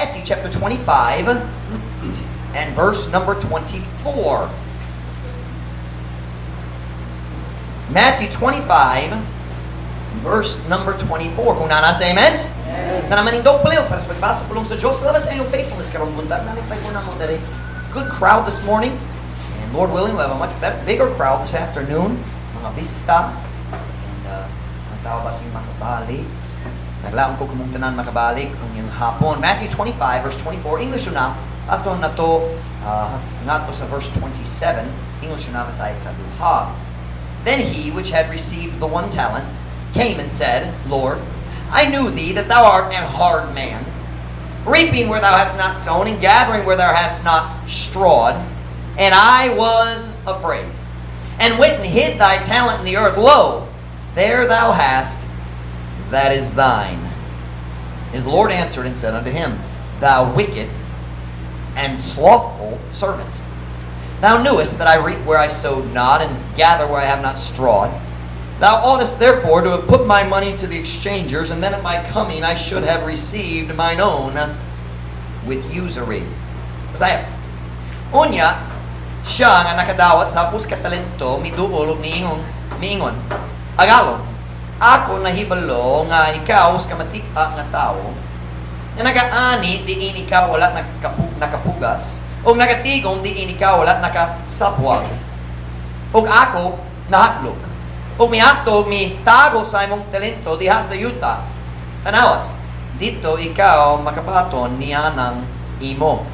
Matthew chapter 25 and verse number 24. Matthew 25, verse number 24. Kung nanasa, amen? Na naman yung doble, para sa pagbasa pulong sa Diyos, labas ang iyong faithfulness. Karong bundag namin tayo na mo dali. Good crowd this morning. And Lord willing, we'll have a much better, bigger crowd this afternoon. Mga bisita. And ang tao ba siyang makabalik? Naglaon ko kumungtanan makabalik kung yung hapon. Matthew 25, verse 24. English na. Aso na to, nga to sa verse 27. English na masay kaduha. Then he, which had received the 1 talent, came and said, Lord, I knew thee that thou art an hard man, reaping where thou hast not sown, and gathering where thou hast not strawed. And I was afraid, and went and hid thy talent in the earth. Lo, there thou hast, that is thine. His Lord answered and said unto him, Thou wicked and slothful servant, thou knewest that I reap where I sowed not, and gather where I have not strawed. Thou oughtest therefore to have put my money to the exchangers, and then at my coming I should have received mine own with usury. Masaya. Unya, siya nga nakadawat sa hapos katalento, miduol o miingon. Agalon, ako nahibalo nga ikaw sa kamatika nga tao, na nagaani diin ikaw wala nakapugas, o nagatigong diin ikaw wala nakasapwag. O ako nahatlog. O miato mi tago sa imong talento diha sa yuta. Tanawa, dito ikaw makapaton niya ng imo.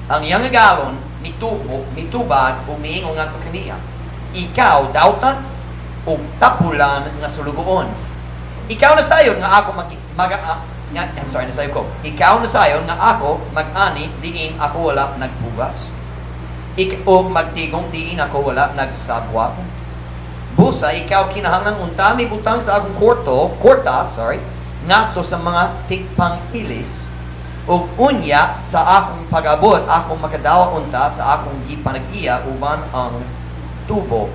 Ang iyang agalon, mitubag, o miingon nga to kaniya. Ikaw dautan, o tapulan nga sulugoon. Ikaw na sayon nga ako nasayo ko. Ikaw na sayon nga ako mag-ani diin ako wala nagpugas. O magtigong diin ako wala nagsabwa. Busa, ikaw kinahanglan untami butang sa akong kwarta, ngadto sa mga tigpanghilis, o unya sa akong pag-abot, akong makadawa unta sa akong gipanag-iya uban ang tubo.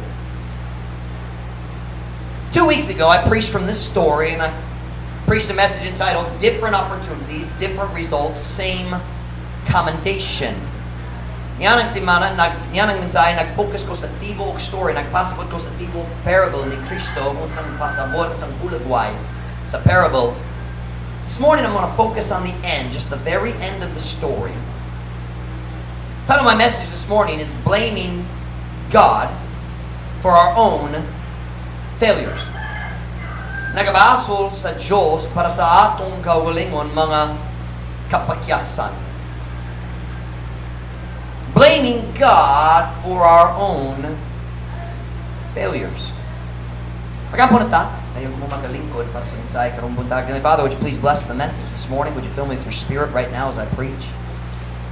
2 weeks ago, I preached from this story, and I preached a message entitled, Different Opportunities, Different Results, Same Commendation. Yan ang simana, yan ang mensahe, nag-focus ko sa tibok story, nagpasabot ko sa tibok parable ni Kristo, kung saan pasabot, kung saan bulagway sa parable. This morning, I'm going to focus on the end, just the very end of the story. The title of my message this morning is Blaming God for Our Own Failures. Nagabasol sa Diyos para sa atong kawalingon mga kapakyasan. Blaming God for our own failures. Pagkapo na ta, tayo mo magalingkod para sa mensahe karong buntag. Father, would you please bless the message this morning? Would you fill me with your spirit right now as I preach?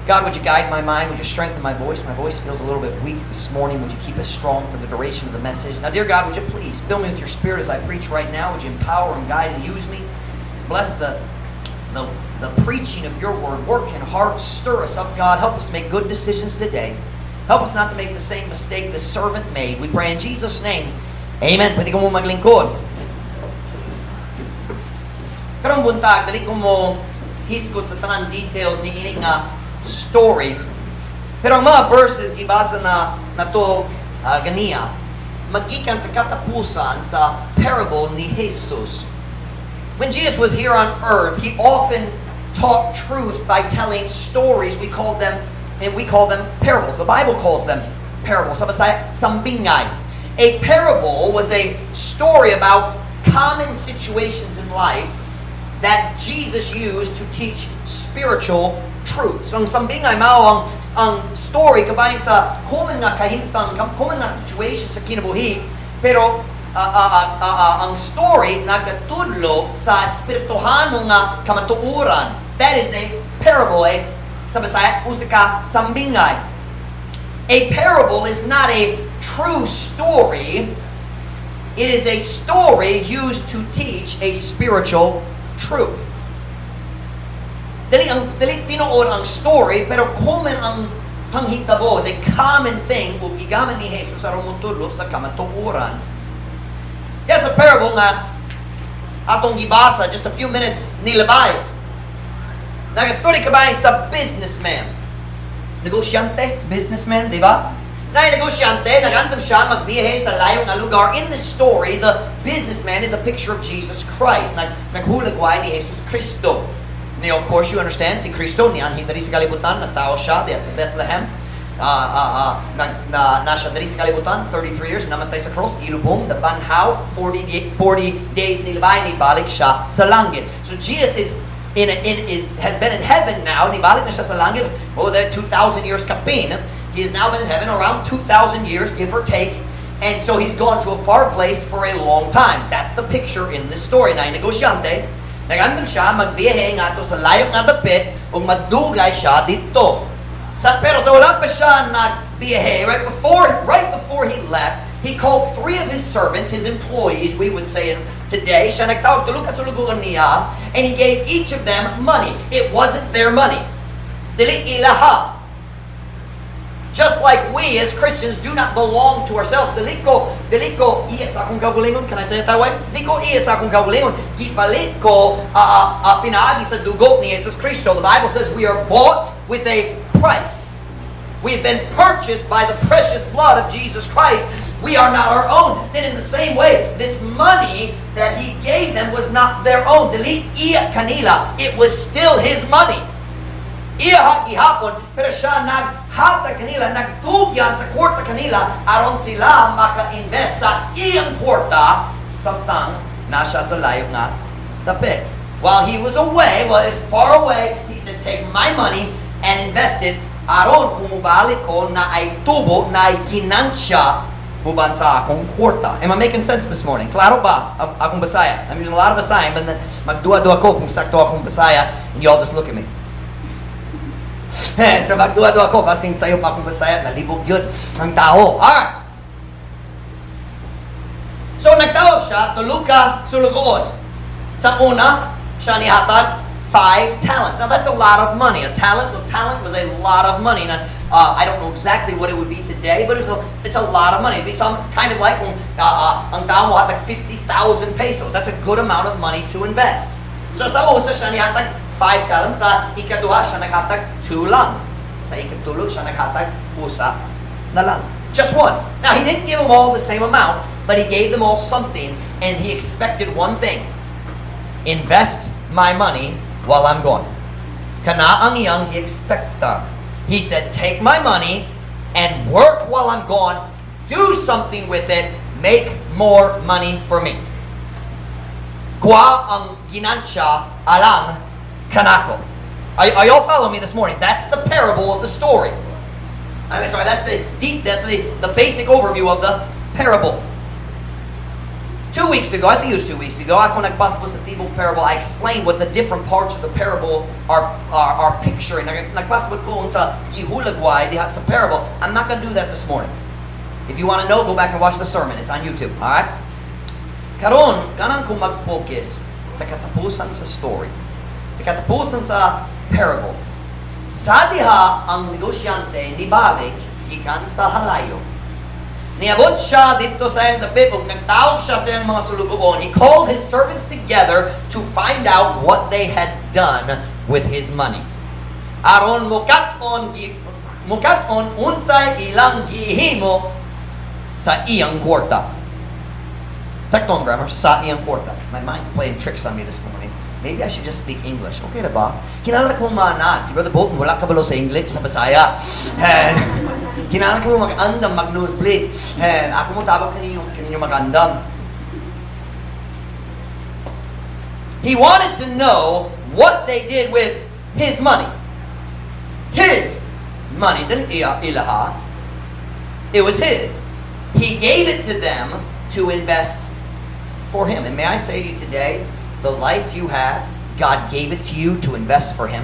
God, would you guide my mind? Would you strengthen my voice? My voice feels a little bit weak this morning. Would you keep us strong for the duration of the message? Now, dear God, would you please fill me with your spirit as I preach right now? Would you empower and guide and use me? Bless the preaching of your word. Work in hearts. Stir us up, God. Help us make good decisions today. Help us not to make the same mistake the servant made. We pray in Jesus' name. Amen. Pwede ko mo maglingkod. Karong buntag, dali ko mo hiskot sa tanang details ni ining nga story. Pero ang mga verses gibasa na to ganiya, magikan sa katapusan sa parable ni Jesus. When Jesus was here on earth, he often taught truth by telling stories. We call them parables. The Bible calls them parables. Sa Bisaya, sambingay. A parable was a story about common situations in life that Jesus used to teach spiritual truths. Ang sambingay mao ang story kabayan sa common nga kahimtang, common nga situation sa kinabuhi, pero ang story nagatudlo sa espirituhanong nga kamatuoran. That is a parable, sa Bisaya, usa ka sambingay. A parable is not a true story. It is a story used to teach a spiritual truth. Dali tinuod ang story, pero common ang panghitabo. It's a common thing kung gigamit ni Jesus sa rumutudlo sa kamatuoran. Yes, a parable nga atong gibasa just a few minutes nilabay. Nag-story ka ba sa businessman? Negosyante, businessman, di ba? Na negosyante, nagandam siya magbiyahe sa layong na lugar. In this story, the businessman is a picture of Jesus Christ. Naghulagway ni Jesus Cristo. Now, of course, you understand, si Cristo, niyan hindi sa kalibutan, nagtao siya, diya sa Bethlehem. Nasa dari sa kalibutan, 33 years, namatay sa cross, ilubong, the banhaw, 40 days nilabay, nibalik siya sa langit. So Jesus has been in heaven now, nibalik na siya sa langit, that 2,000 years kapin. He has now been in heaven around 2,000 years, give or take, and so he's gone to a far place for a long time. That's the picture in this story. Na negosyante, nagandam siya, magbiyahe nga to sa layong nga dapit, ug madugay siya dito. Pero sa wala pa siya nagbiyahe, right before he left, he called 3 of his servants, his employees, we would say today. Siya nagtawag, tulog ka suluguran niya, and he gave each of them money. It wasn't their money. Dili ilaha. Just like we as Christians do not belong to ourselves. Dili ko iya sa akong kaugalingon. Can I say it that way? Dili ko iya sa akong kaugalingon. Gipalit ko pinaagi sa dugo ni Jesus Cristo. The Bible says we are bought with a price. We've been purchased by the precious blood of Jesus Christ. We are not our own. Then in the same way, this money that he gave them was not their own. Dili iya kanila. It was still his money. Iya ihapon, pero siya naghatag kanila, nagtugyan sa kwarta kanila aron sila maka-invest sa iyang kwarta samtang nasa sa layo nga dapit. While he was away, it's far away, he said, take my money and invest it aron kung mubalik ko na ay tubo, na ay ginansya huban sa akong kwarta. Am I making sense this morning? Klaro ba akong Bisaya? I'm using a lot of Bisaya, but then magdua-dua ko kung sakto akong Bisaya, and you all just look at me. So magdua-dua ko kasing sayo pa akong Bisaya, nalibog yun ang tao. Alright. So nagtawag siya, tulog ka sulugoon. Sa una, siya nihatag 5 talents. Now that's a lot of money. A talent was a lot of money. Now, I don't know exactly what it would be today, but it's a lot of money. It'd be some kind of like kung ang tao mo hatag 50,000 pesos. That's a good amount of money to invest. So sa una, siya nihatag 5 talents. Sa ikaduha, siya naghatag 2 lang. Sa ikatulog, siya naghatag 1 na lang. Just 1. Now, he didn't give them all the same amount, but he gave them all something, and he expected one thing. Invest my money while I'm gone. Kana ang iyang i-expecta. He said, take my money and work while I'm gone. Do something with it. Make more money for me. Kwa ang ginansya alang kanako. Are y'all following me this morning? That's the parable of the story. I'm sorry, that's the basic overview of the parable. 2 weeks ago, I think it was 2 weeks ago, ako nagbasa ko sa tibong parable, I explained what the different parts of the parable are picturing. Nagbasa ko sa gihulagway diha sa parable. I'm not going to do that this morning. If you want to know, go back and watch the sermon. It's on YouTube. Alright? Karon, kanang kung mag-focus sa katapusan sa story. Sa katapusan sa parable. Sa diha ang negosyante nibalik gikan sa halayo. Niabot siya dito sa iyang dapit ug nagtawag siya sa iyang mga sulugoon. He called his servants together to find out what they had done with his money. Aron mukat-on unsay ilang gihimo sa iyang kwarta. Sakto ang grammar, sa iyang kwarta. My mind's playing tricks on me this morning. Maybe I should just speak English. Okay na ba? Kinala ko manat. Si Brother Bolton, wala ka balo sa English, sa Bisaya. And kinala ko mag-andam, mag-nosebleed. And ako mo tabak kanino mag-andam. He wanted to know what they did with his money. His money. Didn't ilaha. It was his. He gave it to them to invest for him. And may I say to you today, the life you have, God gave it to you to invest for Him.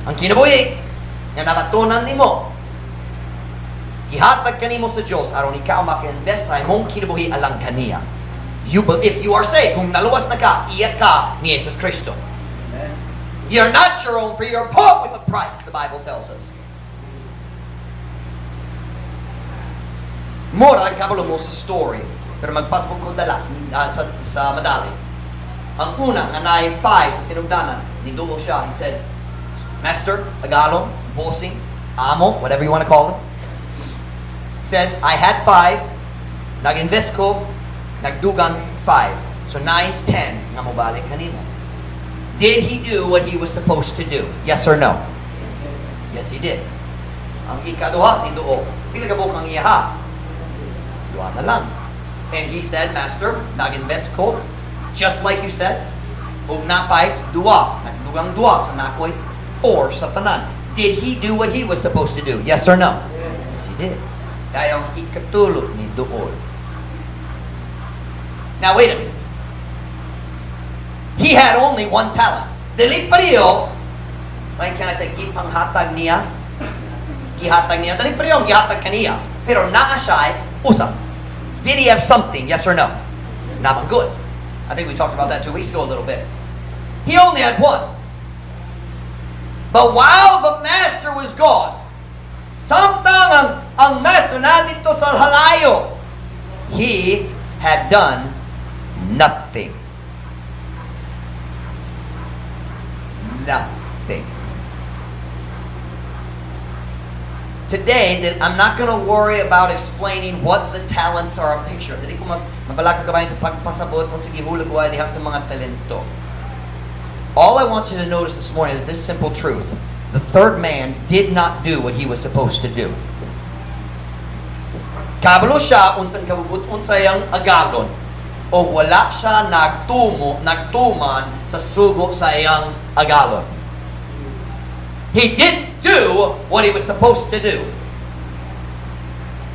Ang kinabuhi, nga namatunan nimo, ihatag kanimo sa Diyos, aron ikaw maka-invest sa imong kinabuhi alang kaniya. If you are saved, kung naluwas na ka, iyak ka ni Jesus Cristo. You're not your own, for you're bought with a price, the Bible tells us. Mura, kabalo mo sa story. Pero magpasok ko dala sa madali. Ang una, nga naay 5 sa sinugdanan, niduo siya. He said, Master, Tagalog, bossing, amo, whatever you want to call him. He says, I had 5, nag-invest ko, nagdugang 5. So 9, 10, nga mobalik kanino. Did he do what he was supposed to do? Yes or no? Yes, he did. Ang ikaduha, niduo. Pila ka bukang iyaha? Duha na lang. And he said, Master, nag-invest ko, just like you said, ug napay duwa, nagdugang duwa, so nakoy 4 sa tanan. Did he do what he was supposed to do? Yes or no? Yes, he did. Kaya ang ikatulo ni duol. Now wait a minute. He had only 1 talent. Dili pareho, like can I say, gipanghatag niya? Gihatag niya. Dali pareho ang gihatag kaniya. Pero naa siya usa. Did he have something? Yes or no? Not good. I think we talked about that 2 weeks ago a little bit. He only had 1. But while the master was gone, samtang ang master nandito sa halayo, he had done nothing. Nothing. Today, I'm not going to worry about explaining what the talents are a picture. Dili ko mabalaka kabayan sa pagpasabot kung sige hulog ko ay diha sa mga talento. All I want you to notice this morning is this simple truth. The third man did not do what he was supposed to do. Kabalo siya, unsang kabubut, unsayang agalon. O wala siya nagtuman sa sugo sa iyang agalon. He didn't do what he was supposed to do.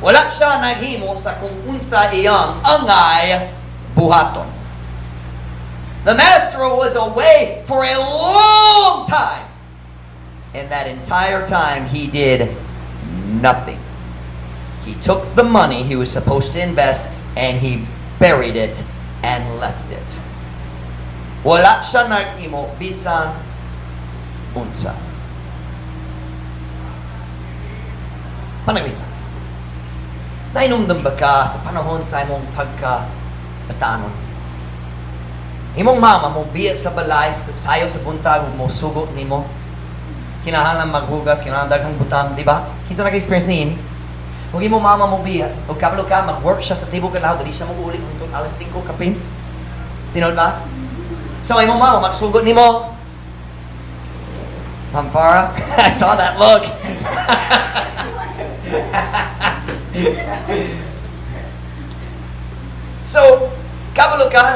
Wala siya naghimo sa kung unsa iyang angay buhaton. The master was away for a long time. And that entire time, he did nothing. He took the money he was supposed to invest and he buried it and left it. Wala siya naghimo bisan unsa. Panaglitan. Nainumdum ba ka sa panahon sa imong pagka-batanon? Imong mama mo biya sa balay, sayo sa buntag, mo sugot nimo. Kinahanglan maghugas, kinahanglan daghang butang, di ba? Kita nag-experience niini. Kung imong mama mo biya, o kabalo ka, mag-work siya sa tibo ka lahat, dali siya mag-ulit kung alas 5 kapin. Tinod ba? So imong mama, magsugot nimo. Pampara? I saw that look. So, kabalo ka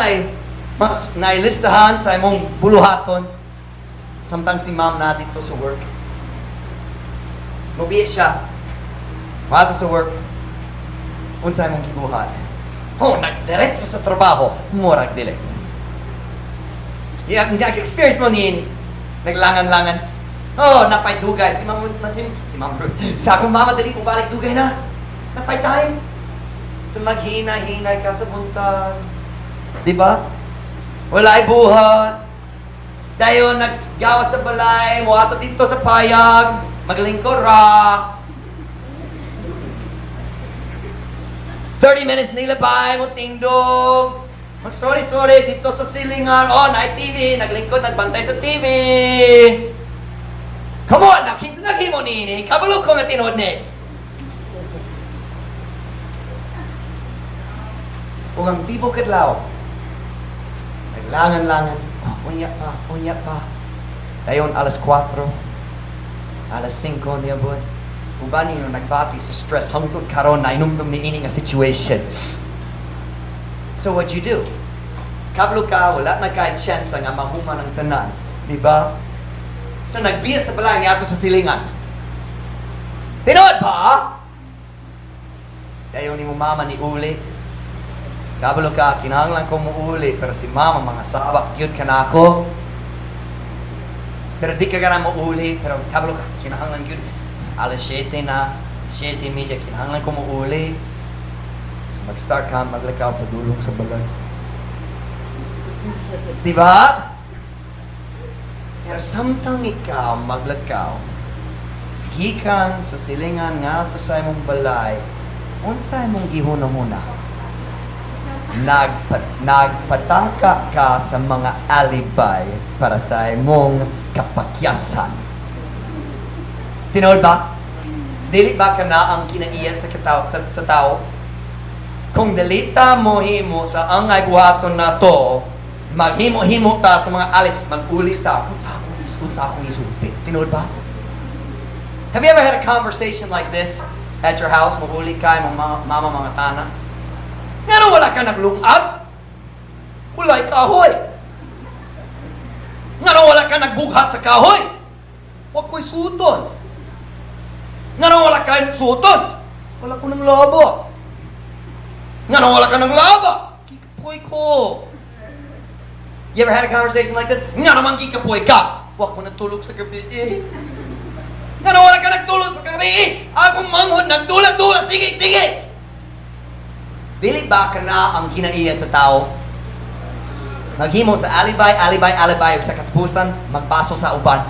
nailistahan sa imong buluhaton. Samtang si ma'am na dito sa work. Mubiya siya. Mato sa work. Unsa imong gibuhat. Oh, nagdiretso sa trabaho. Murag dili. Yeah, nag-experience mo niyan. Naglangan-langan. Oh, napay dugay. Si Ma'am sa akong mama, dali ko balik dugay na. Napay time. So maghina-hinay ka sa buntag. Diba? Wala ay buhat. Dayon, naggawa sa balay, mo ato dito sa payag, maglingkod ra. 30 minutes nilabay mo tingdog. Mag-sorry dito sa silingan. Oh, night TV, naglingkod, nagbantay sa TV. Come on, nakintunagin mo nini. Kabalo ko nga tinod ni. Kung ang tibo kadlaw, naglangan-langan, unya pa. Dayon, alas 4, alas 5 niya boy. Uban niyo nagbati sa stress, hangtod karon na inumdum ni ini nga situation. So what you do? Kabalo ka, wala na kahit chance nga mahuman ang tanan. Diba? So nagbiya sa balay niya ako sa silingan. Tinood ba? Dayon ni mo mama ni uli. Kabalo ka, kinahanglan ko mo uli, pero si mama mga sabak yun ka na ako. Pero di ka na mo uli, pero kabalo ka, kinahanglan yun. Alas 7 na, 7:30, kinahanglan ko mo uli. Mag-start ka, maglakaw, padulong sa balay. Diba? Pero samtang ikaw maglakaw, gikan sa silingan nga sa imong balay, unsa imong gihuna-huna? nagpataka ka sa mga alibay para sa imong kapakyasan. Tinood ba? Dili ba ka na ang kinaiya sa tao? Kung dalita mo himo sa angay buhaton na to, maghimo-himo ta sa mga alibay, mag-uli ta, kung sa akong isulti. Tinood ba? Have you ever had a conversation like this at your house? Mahuli ka, mama, mga tana. Nga wala ka naglungag? Wala'y kahoy. Nga wala ka nagbughat sa kahoy? Huwag ko'y suton. Nga wala ka suton? Wala ko ng laba. Nga wala ka ng laba? Kikapoy ko. You ever had a conversation like this? Nga naman kikapoy ka. Huwag ko natulog sa gabi eh. Nga wala ka nagtulog sa gabi eh. Akong manghod, nagdulad-dulad. Sige, sige. Dili ba ka na ang kinaiya sa tao? Maghimo sa alibay sa katapusan, magpaso sa uban.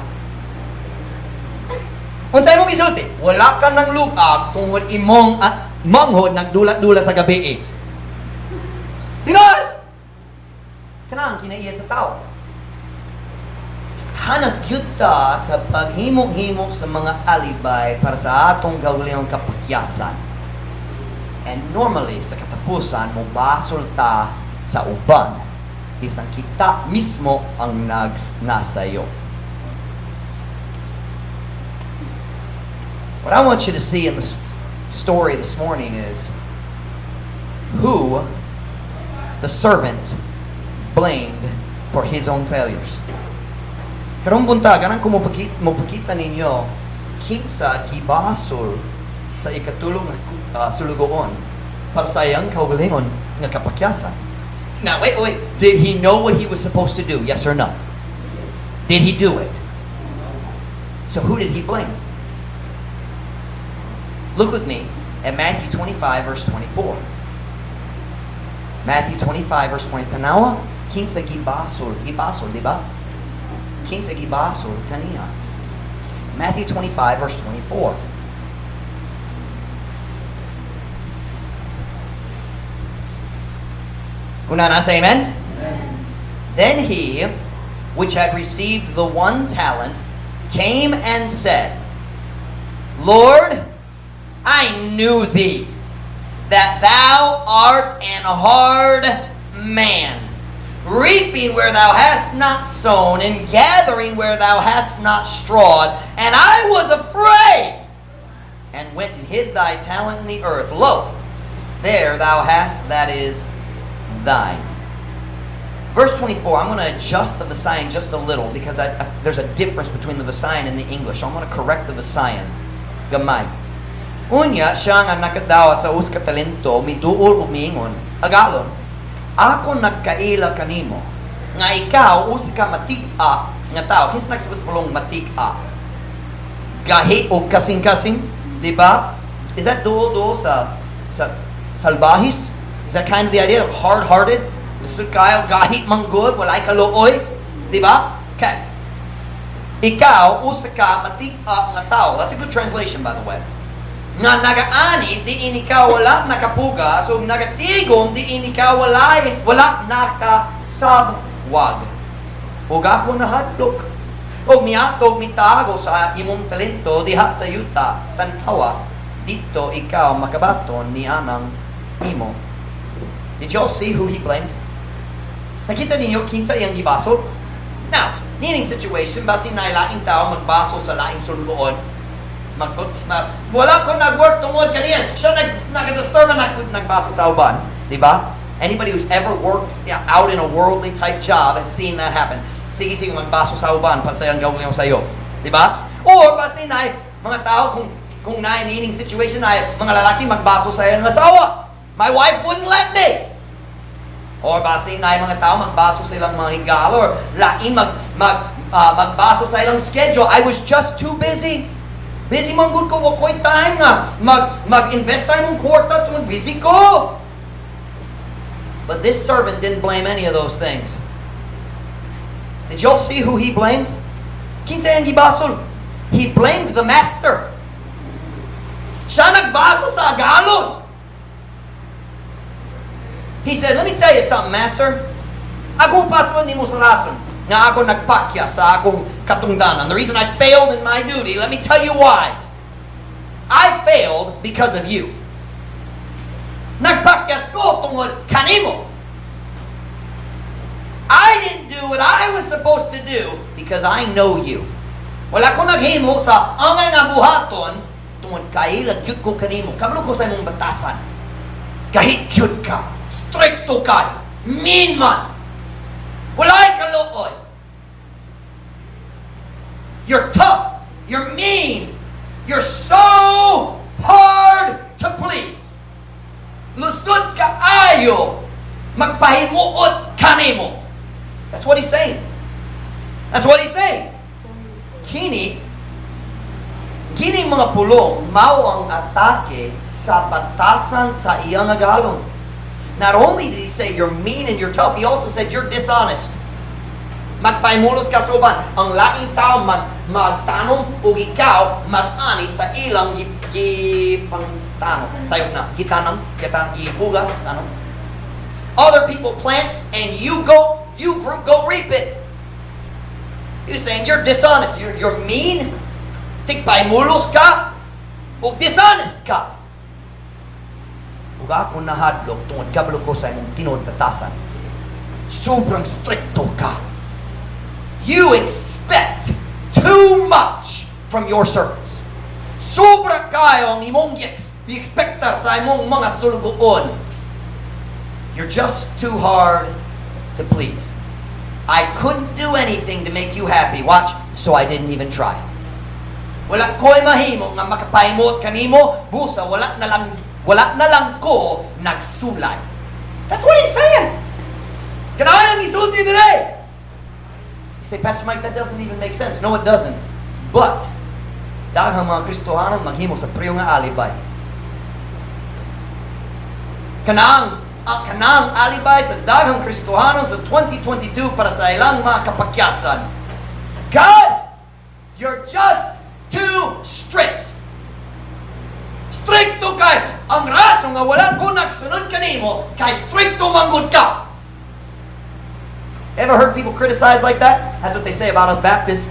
Untay mong isulti, wala ka ng lugag tungod imong manghod nagdula-dula sa gabi eh. Tinol! Kana ang kinaiya sa tao. Hanas gyud ta sa paghimo-himo sa mga alibay para sa atong gawlihang kapakyasan. And normally, sa katapusan, mabasol ta sa uban. Isang kita mismo ang nasayo. What I want you to see in the story this morning is who the servant blamed for his own failures. Karong bunta, ganang kung mapakita ninyo, kinsa gibasol sa ikatulong sulugoon para sa iyang kaugalingon ng kapakyasan. Now, wait. Did he know what he was supposed to do? Yes or no? Did he do it? So who did he blame? Look with me at Matthew 25, verse 24. Matthew 25, verse 20. Tanawa, kinsa gibasol, di ba? Kinsa gibasol kanina. Matthew 25, verse 24. Kuna na say amen? Amen? Then he, which had received the 1 talent, came and said, Lord, I knew thee, that thou art an hard man, reaping where thou hast not sown, and gathering where thou hast not strawed. And I was afraid, and went and hid thy talent in the earth. Lo, there thou hast, that is thine. Verse 24, I'm going to adjust the Visayan just a little because there's a difference between the Visayan and the English. So I'm going to correct the Visayan. Gamay. Unya, siya nga nakadawa sa us katalento, miduol umingon, agalon, ako nagkaila kanimo, nga ikaw, us ka matik-a, nga tao, kinsa nagsabas matik-a? Gahi o kasing-kasing, di ba? Is that duo sa salbahis? Is that kind of the idea of hard-hearted? Gusto kayo, gahit manggod, walay kalooy? Di ba? Okay. Ikaw, usa ka, matik-a nga tao. That's a good translation, by the way. Nga nagaani, diin ikaw wala nakapuga, so nagatigom, diin ikaw wala nakasabwag. Ug ako nahadlok. Ug miatog mitago sa imong talento, diha sa yuta, tantawa, dito ikaw makabaton ni anang imo. Did y'all see who he blamed? Nakita ninyo kinsa iyang gibasol? Now, nining situation, basin na laing tao magbasol sa laing sulugoon. Wala ko nag-work tungod kaniyan. Siya nag-disturb na nagbasol sa uban. Diba? Anybody who's ever worked out in a worldly type job has seen that happen. Sige magbasol sa uban para sa iyang gawin sa iyo. Diba? Or basin na mga tao kung nining situation na mga lalaki magbasol sa iyang asawa. My wife wouldn't let me. Or basin na mga tao magbaso sa ilang mga higala or lain magbaso sa ilang schedule. I was just too busy. Busy man good ko, wakoy time nga. Mag-invest sa imong kwarta tungod busy ko. But this servant didn't blame any of those things. Did y'all see who he blamed? Kinsa yung gibasol? He blamed the master. Siya nagbaso sa agalon. He said, let me tell you something, Master. Akong paswan ni mo sa rason nga ako nagpakya sa akong katungdanan. The reason I failed in my duty, let me tell you why. I failed because of you. Nagpakyas ko tungod kanimo. I didn't do what I was supposed to do because I know you. Wala ko naghimo sa angay nga buhaton tungod kay lagyud ko kanimo. Kabalo ko sa imong batasan. Kahikyud ka. Stricto ka. Mean man. Walay kaluoy. You're tough. You're mean. You're so hard to please. Lusod ka ayo. Magpahimuot kanimo. That's what he's saying. That's what he's saying. Kini mga pulong, mao ang atake sa batasan sa iyang agalon. Not only did he say you're mean and you're tough, he also said you're dishonest. Magpaimulos ka suban. Ang laking tao magtanong o ikaw mag-ani sa ilang gipangtanong. Sayop na. Gitanang, gipugas, tanong. Other people plant and you go reap it. You're saying you're dishonest. You're mean. Tigpaimulos ka. O dishonest ka. Ug ako nahadlok tungod kabalo ko sa imong tinuod batasan. Sobrang stricto ka. You expect too much from your servants. Sobra kayo ang imong i-expectar sa imong mga sulugoon. You're just too hard to please. I couldn't do anything to make you happy. Watch, so I didn't even try. Wala ko'y mahimo nga makapaimot kanimo, busa wala na lang ko nagsulay. That's what he's saying. Kanayan isulti dire. You say, Pastor Mike, that doesn't even make sense. No, it doesn't. But daghang mga Kristohanon maghimo sa priyo nga alibay. Kanang alibay sa daghang Kristohanon sa 2022 para sa ilang mga kapakyasan. God, you're just too strict. Stricto kay ang rason nga wala ko nagsunod kanimo kay stricto manggod ka. Ever heard people criticize like that? That's what they say about us Baptists.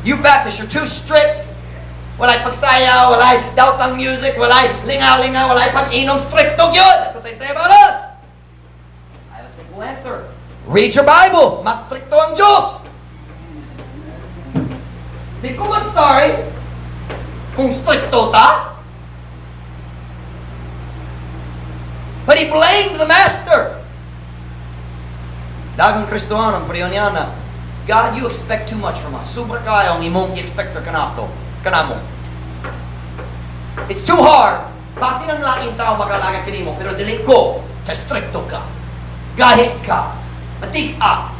You Baptists, you're too strict. Walay pagsayaw, walay dautang music, walay lingaw-lingaw, walay pag-inom, stricto yun. That's what they say about us. I have a simple answer. Read your Bible. Mas stricto ang Diyos. Di ko mag-sorry kung stricto ta. But he blamed the master. Dagang Kristohan ang priyonyana. God, you expect too much from us. Sobra kayo ang imong i-expector kanamo. It's too hard. Basin ang laking tao magalaga kanimo, pero dili ko, kay stricto ka. Gahit ka. Matig-a.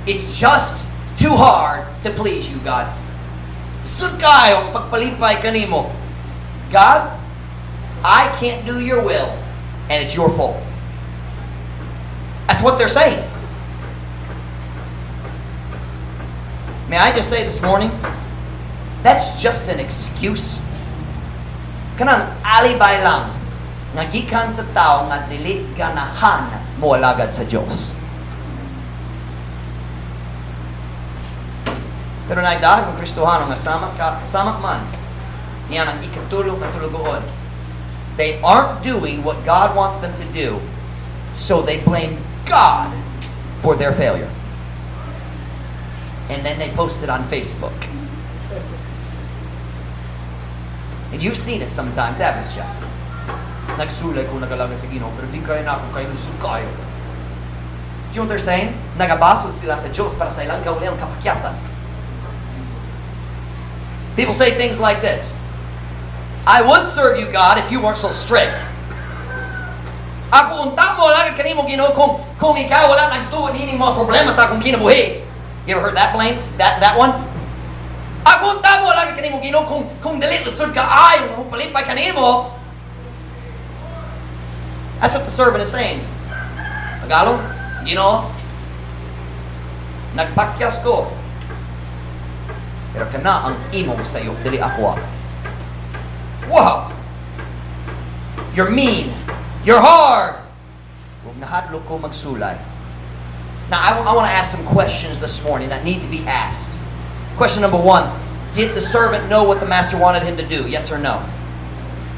It's just too hard to please you, God. Sud kayo ang pagpalipay kanimo. God, I can't do your will, and it's your fault. That's what they're saying. May I just say this morning, that's just an excuse. Kanang alibay lang nga gikan sa tao nga dili ganahan mo alagad sa Dios. Pero naidahag ang Kristohano nga samak man niya ang ikatulong na sulugoon. They aren't doing what God wants them to do, so they blame God for their failure. And then they post it on Facebook. And you've seen it sometimes, haven't you? Nagsulay ko nagalaga sa Ginoo, pero di kaya na ako kayo lusog kayo. Do you know what they're saying? Nagabasol sila sa Diyos para sa ilang gawin ang kapakyasan. People say things like this. I would serve you, God, if you weren't so strict. Ako unta mo lang kanimo Ginoo kung ikaw wala nagtuon ini mga problema sa akong kinabuhi. You ever heard that blame? That one? Ako unta mo lang kanimo Ginoo kung dili lusod ka ay kung palipay kanimo. That's what the servant is saying. Tagalog, Ginoo, nagpakyas ko. Pero kana ang imong sayo dili ako. Wow. you're mean, you're hard. Huwag nahadlok ko magsulay. Now, I want to ask some questions this morning that need to be asked. Question number 1, did the servant know what the master wanted him to do? Yes or no?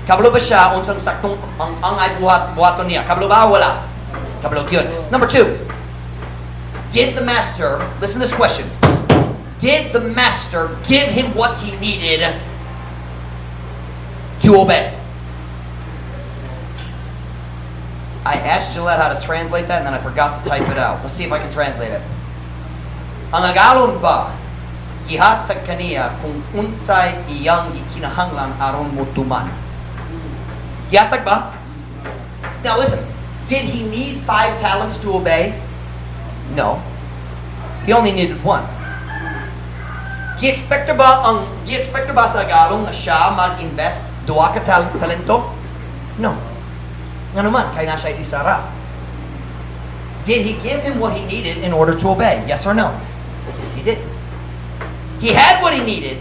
Kabalo ba siya unsang saktong ang ay buhaton niya? Kabalo ba wala? Kabalo yun. Number 2, did the master, listen to this question, did the master give him what he needed to obey? I asked Gillette how to translate that, and then I forgot to type it out. Let's see if I can translate it. Ang agalon ba, gihatag kaniya kung unsay iyang gikinahanglan aron motuman. Gihatag ba? Now listen, did he need 5 talents to obey? No. He only needed 1. Gi-expect ba sa agalon na siya mag-invest 2 ka talento? No. Nga naman, kaya na siya isara. Did he give him what he needed in order to obey? Yes or no? Yes, he did. He had what he needed,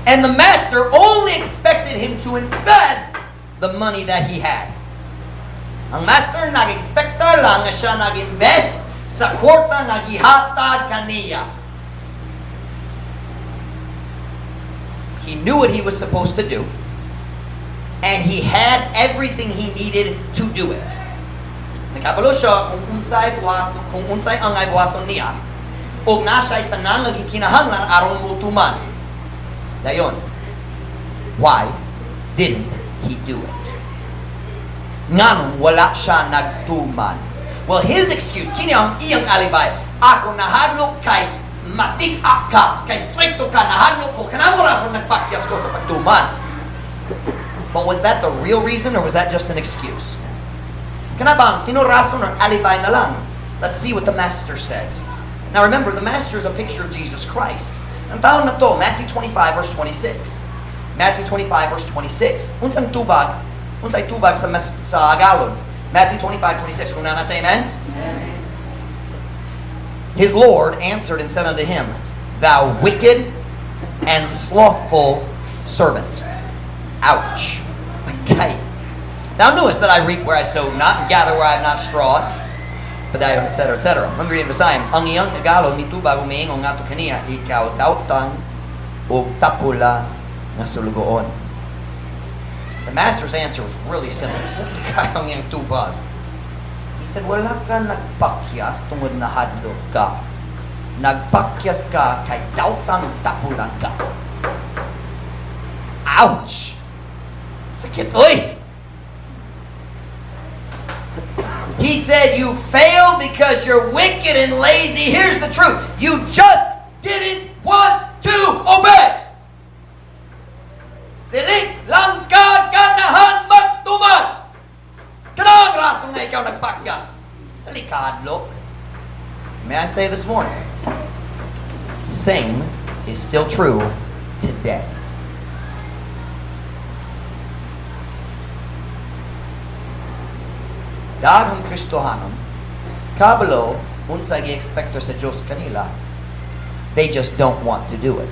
and the master only expected him to invest the money that he had. Ang master nag-expecta lang na siya nag-invest sa kwarta na gihatag kaniya. He knew what he was supposed to do, and he had everything he needed to do it. Nakabalo siya kung unsay ang ay buhaton niya, o na siya'y tanang nagkikinahanglan aron mutuman. Dayon, why didn't he do it? Nganong wala siya nagtuman? Well, his excuse, kini ang iyang alibay, ako nahadlok kay matik-ak ka, kay stricto ka, nahadlok ko, kanamura sa nagpakyas ko sa pagtuman. But was that the real reason, or was that just an excuse? Kanabang, tinurason ng alibay na lang. Let's see what the master says. Now remember, the master is a picture of Jesus Christ. Ang taon na to, Matthew 25, verse 26. Matthew 25, verse 26. Unsay tubag sa agalon. Matthew 25, 26. Kung na say amen? Amen. His Lord answered and said unto him, Thou wicked and slothful servant. Ouch. Okay. Thou knewest that I reap where I sowed not, and gather where I have not strawed. Padayon, etc., etc. Mamriyan basayim, ang iyang agalon mitubag umiingong nga to kaniya, ikaw dautan o tapula na sulugoon. The master's answer was really simple. Ang iyang tubag. He said, wala ka nagpakyas tungod na hadlok ka. Nagpakyas ka kay dautan o tapulan ka. Ouch! Sakit, oy! He said, you failed because you're wicked and lazy. Here's the truth. You just didn't want to obey. Dili lang ka ganahan magtuman. Kanang rason na ikaw nagpakyas. Dali ka hadlok. May I say this morning, the same is still true today. Daghang Kristohanon, kabalo, unsay gi-expecto sa Diyos kanila, they just don't want to do it.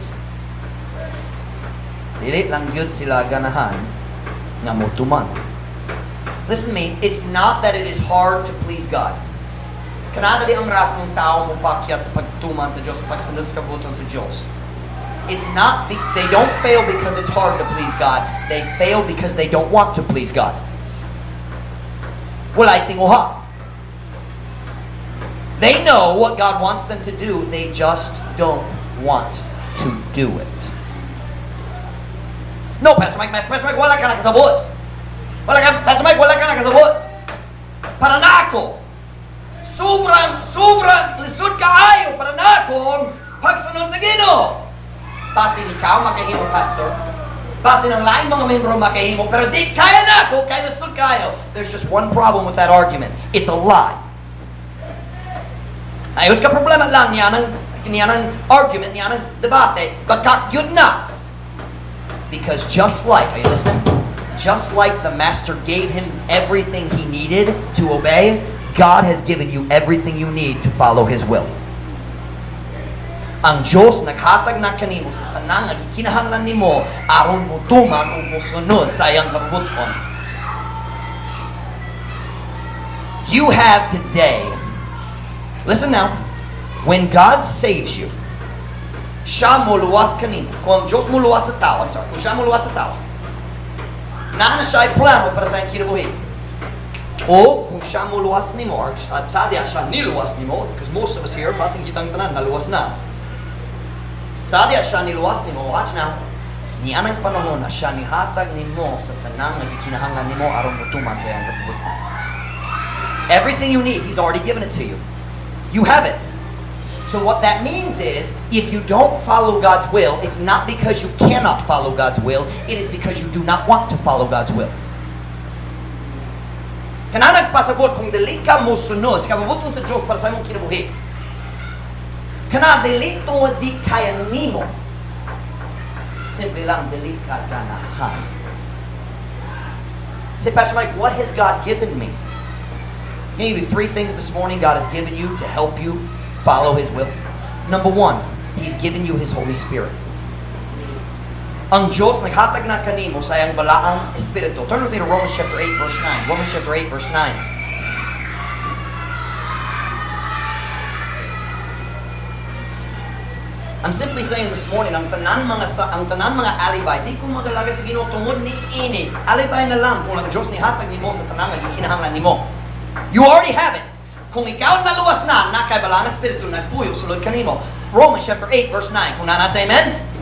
Dili lang yun sila ganahan nga motuman. Listen to me, it's not that it is hard to please God. Kanadali ang rason ng tao mo pakyas sa pagtuman sa Diyos, pagsunod sa kabuton sa Diyos. It's not, they don't fail because it's hard to please God. They fail because they don't want to please God. Walay tinguha. They know what God wants them to do. They just don't want to do it. No, Pastor Mike, wala ka nakasabot. Pastor Mike, wala ka nakasabot. Para na ako. Sobrang lisod kaayo para na akong pagsunod sa Ginoo. Basin ikaw makahimo, Pastor. Basin ang lain mga membro makahimo, pero di kaya na ako, kaya lisod kayo. There's just one problem with that argument. It's a lie. Ayos ka problema lang niya ng argument, niya ng debate, bagkat yun na. Because just like, are you listening? Just like the master gave him everything he needed to obey, God has given you everything you need to follow His will. Ang Diyos naghatag na kanimo sa tanang kinahanglan nimo aron mo tuman o musunod sa iyang kabuton. you have today, listen now, when God saves you, siya muluwas kanino. Kung ang Diyos muluwas sa tao, kung siya muluwas sa tao, na siya ay plano para sa iyong kinabuhi. O kung siya muluwas ni mo, at sadya siya niluwas ni mo, because most of us here, basing kitang tanan, naluwas na. Sadya siya niluwas ni mo, watch now, ni anang panahon na siya nihatag ni mo sa tanang nagkinahangan ni mo aron mutuman sa iyong kabuhi. Everything you need, He's already given it to you. You have it. So what that means is, if you don't follow God's will, it's not because you cannot follow God's will, it is because you do not want to follow God's will. Kana nagpasabot kung dili ka mo sunod, sa kabubuton sa Diyos para sa imong kinabuhi. Kana dili tungod di kaya nimo. Simple lang, dili ka ganahan. Say, Pastor Mike, what has God given me? Maybe 3 things this morning God has given you to help you follow His will. Number 1, He's given you His Holy Spirit. Ang Diyos naghatag na kanimo sa iyang balaang espiritu. Turn with me to Romans chapter 8 verse 9. Romans chapter 8 verse 9. I'm simply saying this morning, ang tanan mga alibay, di ko magalagay sa Ginoo tungod ni ini. Alibay na lang kung ang Diyos ni hatag nimo sa tanang gikinahanglan nimo. You already have it. Kung ikaw naluwas na, nakay balang espiritu nagpuyo sulod kanimo. Romans chapter 8 verse 9. Kung nasa amen?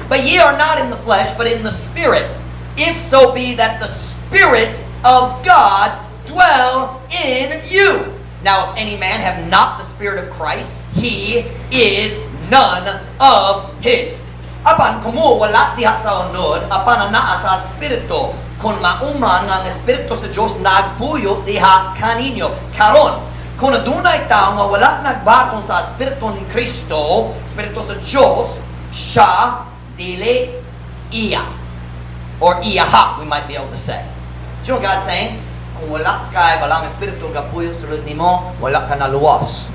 But ye are not in the flesh, but in the Spirit. If so be that the Spirit of God dwell in you. Now, if any man have not the Spirit of Christ, he is none of His. Apan, kumu wala diha sa unod, apan naa sa Espiritu. Kung mauman nga ang Espiritu sa Diyos nagpuyo diha kaninyo. Karon, kung adunay tao nga wala nagbaton sa Espiritu ni Kristo, Espiritu sa Diyos, siya dili iya. Or iyaha, we might be able to say. Do you know what God's saying? Kung wala kay balang Espiritu gapuyo sulod nimo, wala ka naluwas.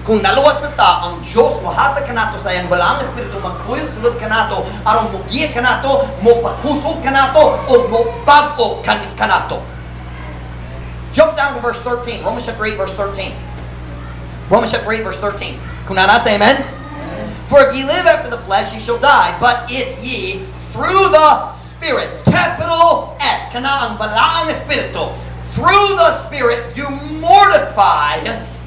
Kung naluwas na ta, ang Diyos mohatag ka nato sa iyang balang Espiritu magpuyo sulod ka nato, aron mugiya ka nato, mopakusog ka nato, o mopag-o ka nato. Jump down to verse 13. Romans chapter 8 verse 13. Romans chapter 8 verse 13. Kung nasa, amen? For if ye live after the flesh, ye shall die. But if ye through the Spirit, capital S, kana ang balaang Espiritu, through the Spirit do mortify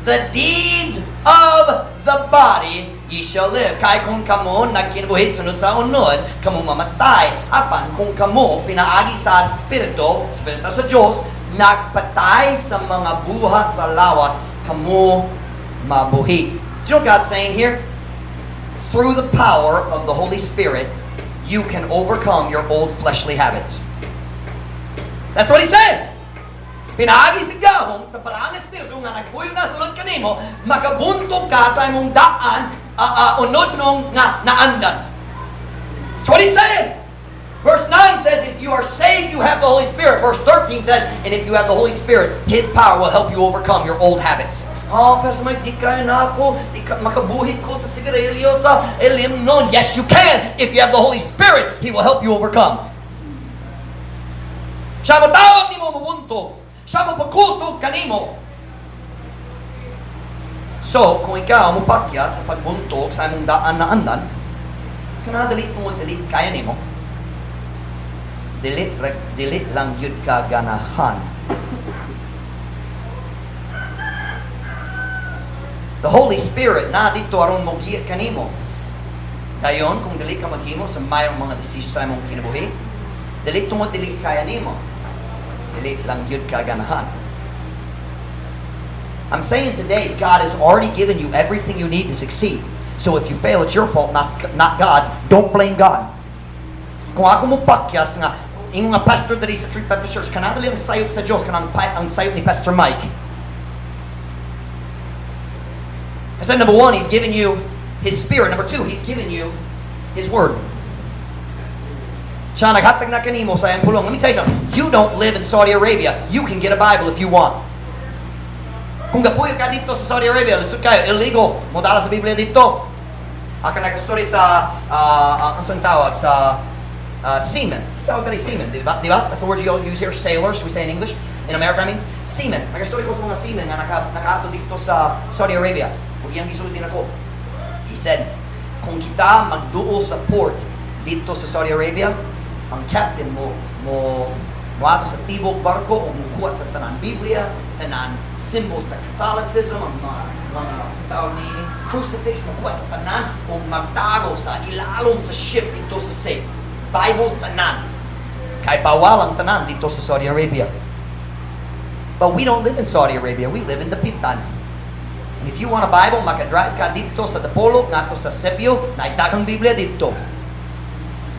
the deeds of the body, ye shall live. Kaya kung kamo nagkinabuhi sunod sa unod, kamo mamatay. Apan kung kamo pinaagi sa Espiritu, Espiritu sa Diyos, nagpatay sa mga buhat sa lawas, kamo mabuhi. Do you know what God's saying here? Through the power of the Holy Spirit, you can overcome your old fleshly habits. That's what He said. Pinaagi si gahom sa balang Espiritu nga nagpuyo na sulod kanimo, makabuntog ka sa imong daan unod nung nga naandan. That's what He said. Verse 9 says, if you are saved, you have the Holy Spirit. Verse 13 says, and if you have the Holy Spirit, His power will help you overcome your old habits. Oh, Pastor Mike, di kaya na ako, di ka makabuhi ko sa sigarilyo, sa elimnon. Yes, you can. If you have the Holy Spirit, He will help you overcome. Siya matawag ni mo mabunto. Siya mapakusog kanimo. So, kung ikaw mupakya sa pagbuntog sa imong daan na andan, kanadali kung dili kaya nimo, dili lang yun ka ganahan. The Holy Spirit na dito aron mogiya kanimo. Dayon kung dili ka maghimo sa mayong mga decisions sa imong kinabuhi, dili tungod dili kaya nimo. Dili lang yun ka ganahan. I'm saying today, God has already given you everything you need to succeed. So if you fail, it's your fault, not God's. Don't blame God. Kung ako mo pakyas nga, yung nga pastor dali sa Street Baptist Church, kanadali ang sayop sa Diyos, kanang ang sayop ni Pastor Mike. I said, number 1, He's given you His Spirit. Number 2, He's given you His Word. Siya naghatag na kanimo sa iyang pulong. Let me tell you something. You don't live in Saudi Arabia. You can get a Bible if you want. Kung gapuyo ka dito sa Saudi Arabia, lisod kayo, illegal. Modala sa Biblia dito. Ako nag-story sa, ang tawag, sa seamen. Tawag ka rin seamen, di ba? That's the word you use here, sailors, we say in English. In America, I mean. seamen. Nag-story ko sa mga seamen na nakaato dito sa Saudi Arabia. Kung iyang gisulod din ako. He said, kung kita magduol sa port dito sa Saudi Arabia, ang captain mo ato sa tibok barko o mukuha sa tanan Biblia, tanan symbol sa Catholicism, ang mga tawag ni crucifix na kuha sa tanan o magtago sa ilalong sa ship dito sa safe. Bibles tanan. Kay bawal ang tanan dito sa Saudi Arabia. But we don't live in Saudi Arabia. We live in the Pitan. And if you want a Bible, makadrive ka dito sa Dapolo, nato sa Sepio, naitagang Biblia dito.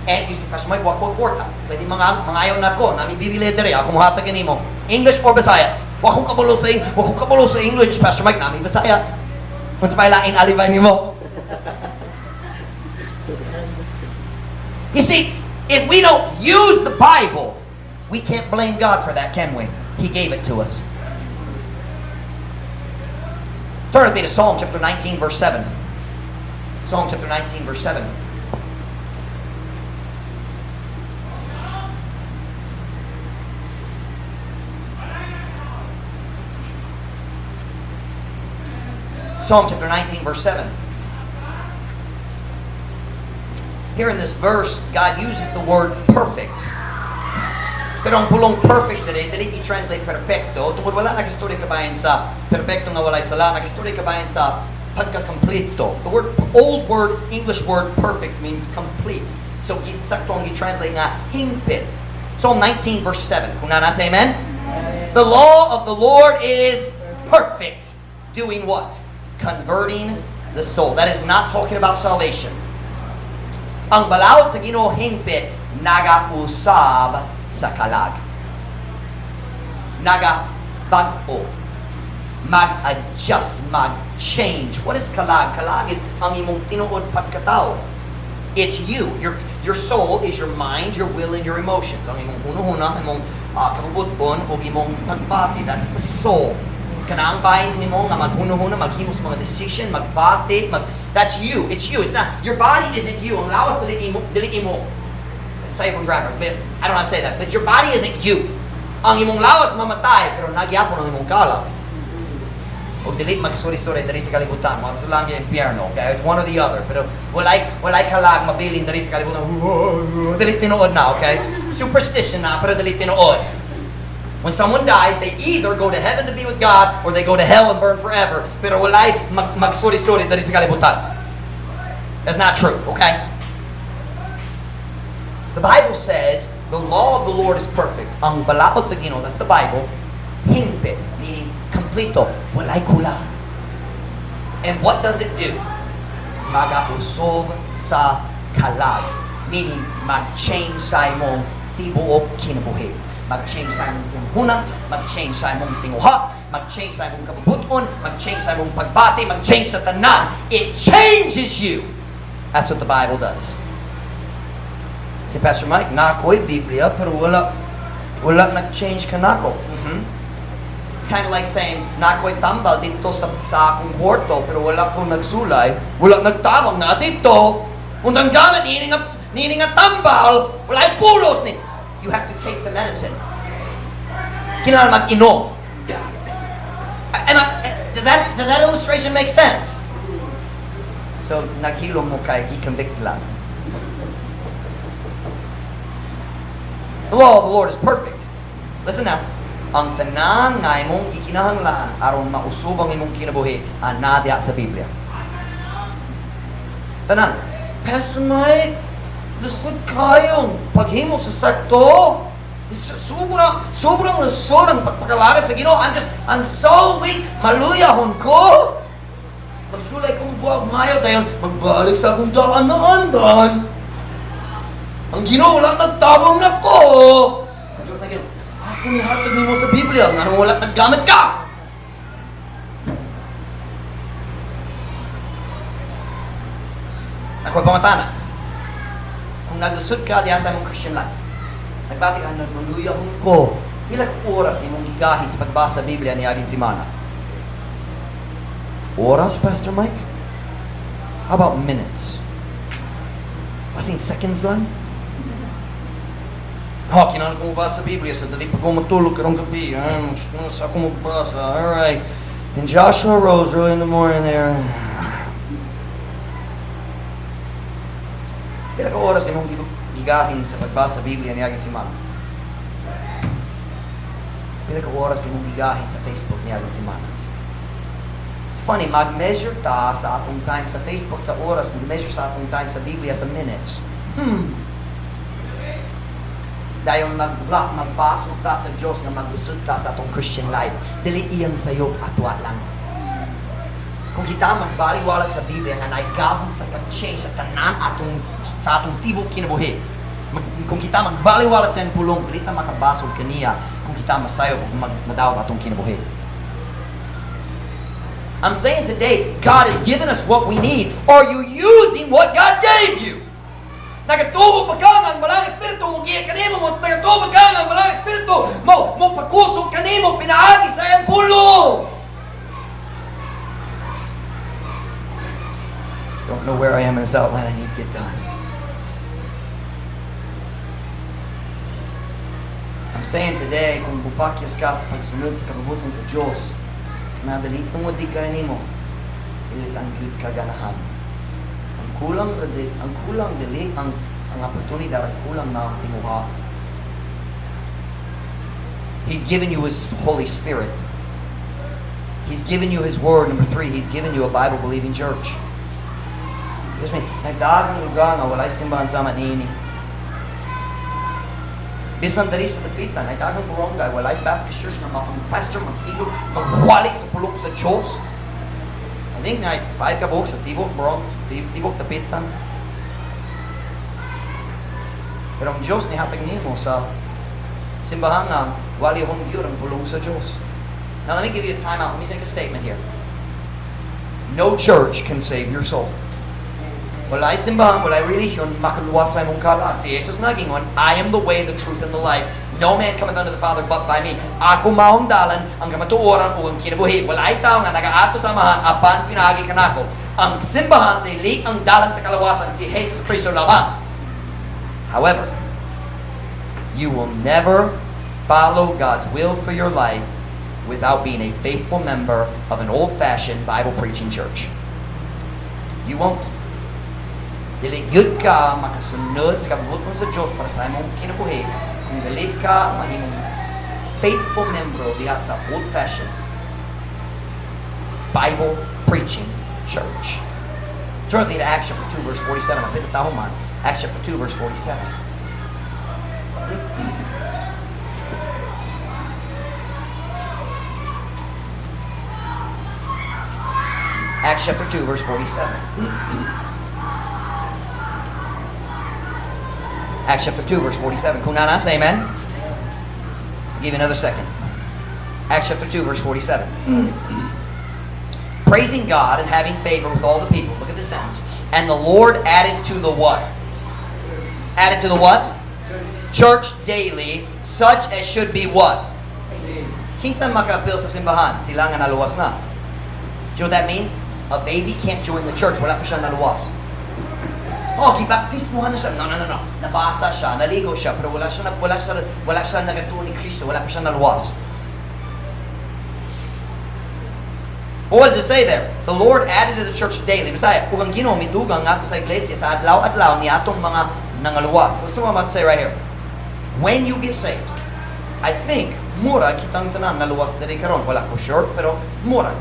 And you say, Pastor Mike, wako kwarta. Pwede mga ayaw na ko, namin Biblia dere, ako muhatagin mo. English or Bisaya? Wako kabulo sa English, Pastor Mike, namin Bisaya. Kung sa lain, alibay ni mo. You see, if we don't use the Bible, we can't blame God for that, can we? He gave it to us. Turn with me to Psalm chapter 19, verse 7. Psalm chapter 19, verse 7. Psalm chapter 19, verse 7. Here in this verse, God uses the word perfect. Pero ang pulong perfect dali i-translate perfecto. Tungkol wala nag-story kabayan sa perfecto nga walay sala, nag-story kabayan sa pagka-completo. The old word, English word perfect means complete. So, saktong i-translate nga hingpit. Psalm 19 verse 7. Kung nasa amen? The law of the Lord is perfect. Doing what? Converting the soul. That is not talking about salvation. Ang balawod sa Ginoo hingpit, nagausab sa kalag. Nagabag-o. Mag-adjust. Mag-change. What is kalag? Kalag is ang imong tinuod pagkatao. It's you. Your soul is your mind, your will, and your emotions. Ang imong huno-huna, imong kabubutbon, o imong pagbati. That's the soul. Kanaang bahin mo nga maghuno-huna, maghimos mga decision, magbati, that's you. It's you. It's not, your body isn't you. Ang lawas dili mo. Say from grammar, but I don't know how to say that. But your body isn't you. Ang imong lawas mamatay, pero nagyapon ang imong kala. O dili magsuri-suri dari sa kalibutan. Mga sa lang yung impyerno. Okay? It's one or the other. Pero walay kalag mabiling dari sa kalibutan. Dili tinuod na, okay? Superstition na, pero dili tinuod. When someone dies, they either go to heaven to be with God or they go to hell and burn forever. Pero walay magsuri-suri dari sa kalibutan. That's not true, okay? The Bible says the law of the Lord is perfect. Ang balaod sa Ginoo, that's the Bible, hingpit, meaning completo, walay kulang. And what does it do? Magausob sa kalag, meaning mag-change sa imong tibuok kinabuhi. Mag-change sa imong hunang, mag-change sa imong tinguha, mag-change sa imong kabubuton, mag-change sa imong pagbati, mag-change sa tanan. It changes you. That's what the Bible does. Si Pastor Mike, nako'y Biblia, pero wala nag-change ka nako. It's kind of like saying, nako'y tambal dito sa akong kwarto, pero wala kong nagsulay, wala nagtabang na dito. Kung ang gamit, nini nga tambal, wala'y pulos ni. You have to take the medicine. Kailangan mag-inom. Does that illustration make sense? So, naghilom mo kay i-convict lang. The law of the Lord is perfect. Listen now. Ang tanan nga imong gikinahanglan aron mausub ang imong kinabuhi anadya sa Biblia. Tanan. Pastor Mike, lusod kayong paghimo sa sakto. Sobrang lusod ang pagpakalagat sa Ginoo. I'm so weak. Maluyahon ko. Magsulay kong buwag mayo dahil magbalik sa akong daan na andan. Ang Ginoo wala nagtabang na ko. Diyos na Ginoo, ako nihatag mo sa Biblia nga nung wala naggamit ka. Ako pangatana. Kung naglusod ka, diya sa mong Christian life. Nagbati ka, nagmaluyahon ko. Ilang oras imong gigahin sa pagbasa sa Biblia ni Agin Simana? Oras, Pastor Mike? How about minutes? As in seconds lang? Kailangan ko magbasa sa Biblia sa dali pag matulog karong gabi. Sa ako magbasa. Alright. And Joshua rose early in the morning there. Kaya ka oras imong gigahin sa pagbasa sa Biblia niya si Mama. Kaya ka oras imong gigahin sa Facebook niya si Mama. It's funny, mag-measure ta sa atong time sa Facebook sa oras, mag-measure sa atong time sa Biblia sa minutes. Dahil magbasok ta sa Diyos na magusod ta sa atong Christian life, dili iyang sayo atwa lang. Kung kita magbaliwala sa Biblia nga naigabong sa pag-change sa tanan sa atong tibok kinabuhi, kung kita magbaliwala sa pulong, dili ta makabasog kaniya kung kita masayo kung madawat atong kinabuhi. I'm saying today, God has given us what we need. Are you using what God gave you? Nagatubog pa ka ng malang espiritu mo giya kanimo mo, nagatubog ka ng malang espiritu mo pakusog kanimo pinaagi sa iyang pulo. Don't know where I am in this outline. I need to get done. I'm saying today, kung bupakyas ka sa pagsunod sa kabubuton sa Diyos, nadali tungod di ka nimo, ilang gid kaganahan. Ang kulang dili ang oportunidad, ang kulang na timuha. He's given you His Holy Spirit. He's given you His Word. Number 3, He's given you a Bible-believing church. Excuse me, nagdagang lugar nga walay simbahan sama niini. Bisan dali sa tapitan, nagdagang barangay, walay Baptist church na pastor, magtilo, magwalik sa pulong sa Diyos. I think na 5 kabog sa tibok tapitan. Pero ang Diyos nihatag nimo sa simbahan nga wali akong view ang pulong sa Diyos. Now let me give you a time out. Let me make a statement here. No church can save your soul. Walay simbahan, walay religion, makaluwas sa imong kalat. Si Jesus nagingon, I am the way, the truth, and the life. No man cometh unto the Father but by me. Ako maong dalan, ang kamatuoran o ang kinabuhi. Walay tao nga nagaato sa amahan, apan pinagi kanako. Ang simbahan, dili ang dalan sa kalawasan, si Jesus Cristo lamang. However, you will never follow God's will for your life without being a faithful member of an old-fashioned Bible-preaching church. You won't. Dili yun ka makasunod sa kabubuton sa Diyos para sa imong kinabuhi kung dili ka mahimong faithful member diha sa old-fashioned Bible-preaching church. Turn with me to Acts chapter 2 verse 47. Napita tayo man. Acts chapter 2 verse 47. Acts chapter 2 verse 47. Acts chapter 2 verse 47. Kung nana, say amen. I'll give you another second. Acts chapter 2 verse 47. Praising God and having favor with all the people. Look at this sentence. And the Lord added to the what? Added to the what? Church daily, such as should be what? Kinsan makapil sa simbahan? Sila nga naluwas na. Do you know what that means? A baby can't join the church. Wala pa siya naluwas. Oh, gibaptismuhan na siya. No. Nabasa siya, naligo siya, pero wala siya nagatuon ni Kristo. Wala pa siya naluwas. What does it say there? The Lord added to the church daily. Basta, kung ang Ginoo midugang nga sa iglesia sa adlaw-adlaw ni atong mga nangaluwas. That's what I'm about to say right here. When you get saved, I think, mura kitang tanan naluwas diri karon. Wala ko sure, pero mura.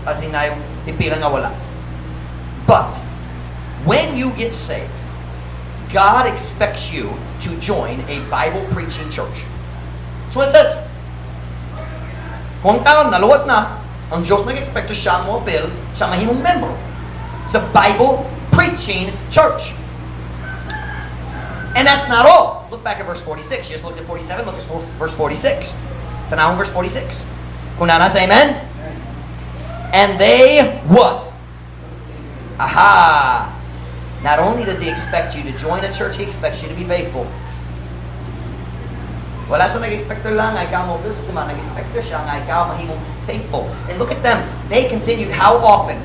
Kasi na yung pipila nga wala. But, when you get saved, God expects you to join a Bible-preaching church. That's what it says. Kung taon, naluwas na, ang Diyos nag-expect siya mo appeal, siya mahimong member sa Bible-preaching church. And that's not all. Look back at verse 46. You just looked at 47, look at verse 46. Tanawang verse 46. Kung nana, say amen? And they, what? Aha! Not only does He expect you to join a church, He expects you to be faithful. Wala siya nag-expect lang, nga ikaw mo, this is man, nag-expect siya, nga ikaw mahimong faithful. And look at them. They continued how often?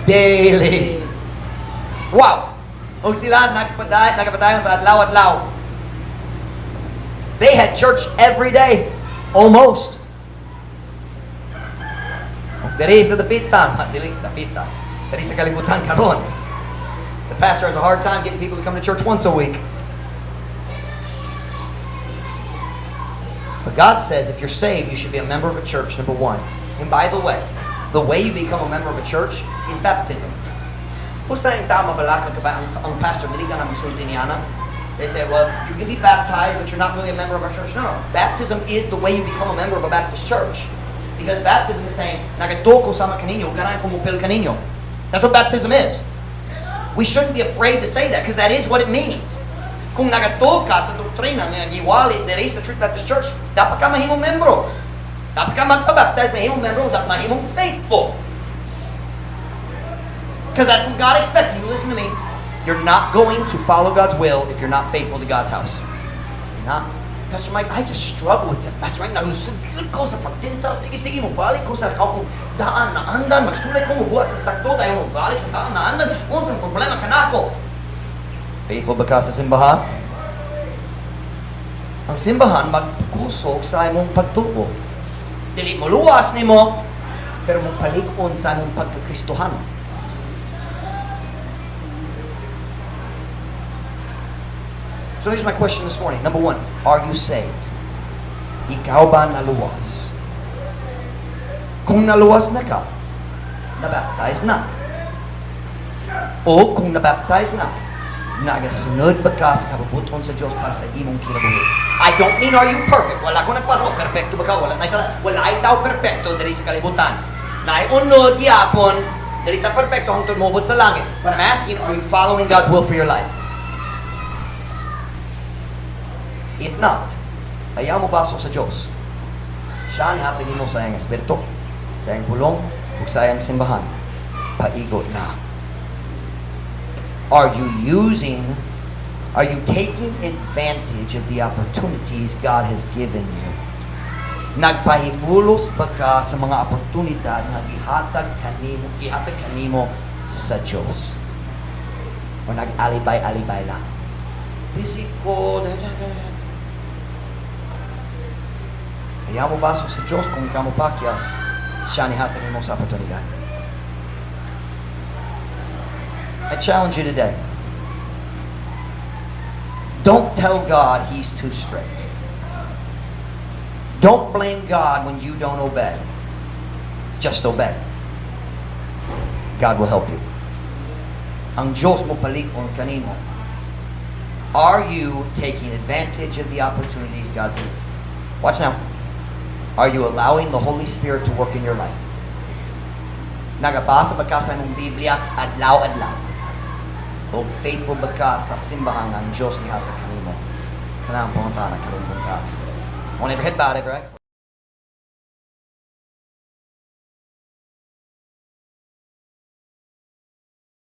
Daily. Wow! Huwag sila nagpadayon sa adlaw-adlaw. They had church every day. Almost. Diri sa dapitan. Dili, dapitan. Diri sa kalibutan karon. The pastor has a hard time getting people to come to church once a week. But God says if you're saved, you should be a member of a church, number one. And by the way you become a member of a church is baptism. Kung saan yung tama balakad ka ba, ang pastor, hindi ka na magsulti niya na. They say, well, you can be baptized, but you're not really a member of a church. No. Baptism is the way you become a member of a Baptist church. Because baptism is saying, nagatoko sama kaninyo, ganaan kumupil kaninyo. That's what baptism is. We shouldn't be afraid to say that, because that is what it means. Kung nagato ka sa doktrina ng giwali dili sa Truth Baptist Church, dapat ka mahimong membro. Dapat ka magpabaptize, mahimong membro, dapat mahimong faithful. Because that's what God expects. You listen to me. You're not going to follow God's will if you're not faithful to God's house. You're not. Pastor Mike, I just struggle with that. Pastor Mike, nalusugod ko sa pagtinta. Sige, mabalik ko sa akong daan na andan. Magsulay ko mabuhat sa sakto dahil mabalik sa daan na andan. Unsa ang problema ka na ako? Faithful ba ka sa simbahan? Ang simbahan magkusog sa imong pagtuo. Dili mo luwas nimo, pero mo palig-on sa imong pagkakristohan. So here's my question this morning. Number one, are you saved? Ikaw ba naluwas? Kung naluwas na ka, nabaptize na. O kung nabaptize na, nagasunod ba ka sa kabubuton sa Diyos para sa imong kinabuhi? I don't mean are you perfect. Wala ko nagpasok. Perfecto ba ka? Wala ay tao perfecto dari sa kalibutan. Naiunod, yapon, dari ta perfecto hangtod mobot sa langit. But I'm asking, are you following God's will for your life? If not, ayaw mo pasok sa Diyos. Siya ang hapinin mo sa iyang espiritu, sa iyang pulong, o sa iyang simbahan. Paigot na. Are you taking advantage of the opportunities God has given you? Nagpahimulos ba ka sa mga oportunidad na ihatag kanimo sa Diyos? O nag-alibay-alibay lang? Busy ko, kaya mo baso sa Diyos kung ikaw mo pakyas, siya nihatagin mo sa oportunidad. I challenge you today. Don't tell God He's too strict. Don't blame God when you don't obey. Just obey. God will help you. Ang Diyos mo palikon kanino. Are you taking advantage of the opportunities God's given? Watch now. Are you allowing the Holy Spirit to work in your life? Nagabasa ba ka sa imong Biblia adlaw-adlaw? O faithful ba ka sa simbahan ng Diyos ni hatag kanimo? Kanang pangutana karon ka. Won't ever head bowed, right?